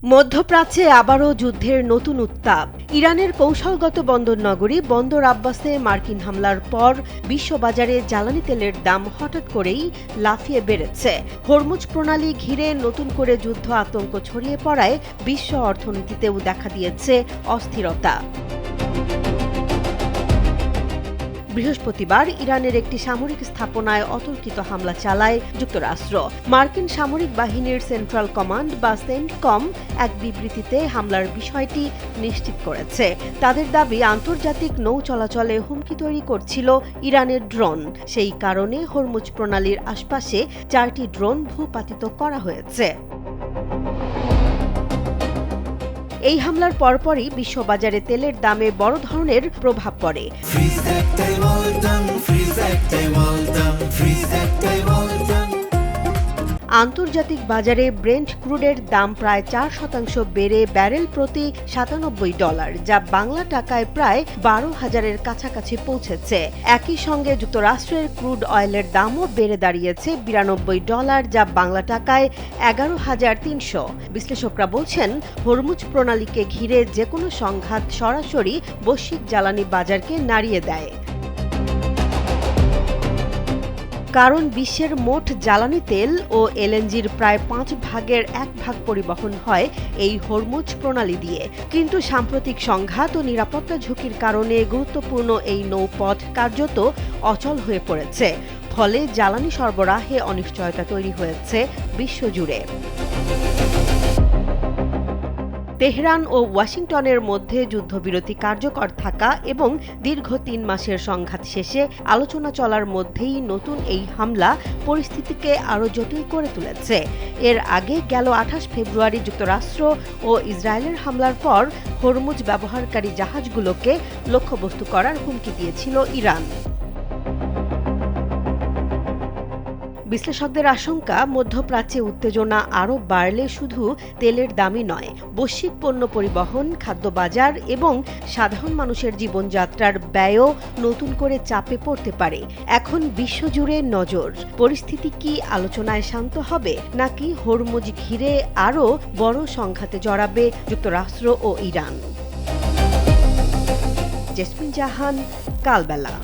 মধ্যপ্রাচ্যে আবারও যুদ্ধের নতুন উত্তাপ। ইরানের কৌশলগত বন্দর নগরী বন্দর আব্বাসে মার্কিন হামলার পর বিশ্ববাজারে জ্বালানি তেলের দাম হঠাৎ করেই লাফিয়ে বেড়েছে। হরমুজ প্রণালী ঘিরে নতুন করে যুদ্ধ আতঙ্ক ছড়িয়ে পড়ায় বিশ্ব অর্থনীতিতেও দেখা দিয়েছে অস্থিরতা। বৃহস্পতিবার ইরানের একটি সামরিক স্থাপনায় অতর্কিত হামলা চালায় যুক্তরাষ্ট্র। মার্কিন সামরিক বাহিনীর সেন্ট্রাল কমান্ড বা সেন্টকম এক বিবৃতিতে হামলার বিষয়টি নিশ্চিত করেছে। তাদের দাবি, আন্তর্জাতিক নৌ চলাচলে হুমকি তৈরি করছিল ইরানের ড্রোন। সেই কারণে হরমুজ প্রণালীর আশপাশে 4টি ড্রোন ভূপাতিত করা হয়েছে। এই হামলার পরপরই বিশ্ববাজারে তেলের দামে বড় ধরনের প্রভাব পড়ে। আন্তর্জাতিক বাজারে ব্রেন্ট ক্রুডের দাম প্রায় 4% বেড়ে ব্যারেল প্রতি $97, যা বাংলা টাকায় প্রায় 12,000-এর কাছাকাছি পৌঁছেছে। একই সঙ্গে যুক্তরাষ্ট্রের ক্রুড অয়েলের দামও বেড়ে দাঁড়িয়েছে $92, যা বাংলা টাকায় 11,300। বিশ্লেষকরা বলছেন, হরমুজ প্রণালীকে ঘিরে যেকোনো সংঘাত সরাসরি বৈশ্বিক জ্বালানি বাজারকে নাড়িয়ে দেয়। কারণ বিশ্বের মোট জ্বালানি তেল ও এলএনজির প্রায় 1/5 পরিবহন হয় এই হরমুজ প্রণালী দিয়ে। কিন্তু সাম্প্রতিক সংঘাত ও নিরাপত্তা ঝুঁকির কারণে গুরুত্বপূর্ণ এই নৌপথ কার্যত অচল হয়ে পড়েছে। ফলে জ্বালানি সরবরাহে অনিশ্চয়তা তৈরি হয়েছে বিশ্বজুড়ে। তেহরান ও ওয়াশিংটনের মধ্যে যুদ্ধবিরতি কার্যকর থাকা এবং দীর্ঘ 3 মাসের সংঘাত শেষে আলোচনা চলার মধ্যেই নতুন এই হামলা পরিস্থিতিকে আরও জটিল করে তুলেছে। এর আগে গেল 28 ফেব্রুয়ারি যুক্তরাষ্ট্র ও ইসরায়েলের হামলার পর হরমুজ ব্যবহারকারী জাহাজগুলোকে লক্ষ্যবস্তু করার হুমকি দিয়েছিল ইরান। বিশ্লেষকদের আশঙ্কা, মধ্যপ্রাচ্যে উত্তেজনা আরও বাড়লে শুধু তেলের দামই নয়, বৈশ্বিক পণ্য পরিবহন, খাদ্য বাজার এবং সাধারণ মানুষের জীবনযাত্রার ব্যয়ও নতুন করে চাপে পড়তে পারে। এখন বিশ্বজুড়ে নজর, পরিস্থিতি কি আলোচনায় শান্ত হবে, নাকি হরমুজ ঘিরে আরও বড় সংঘাতে জড়াবে যুক্তরাষ্ট্র ও ইরান? জেসমিন জাহান, কালবেলা।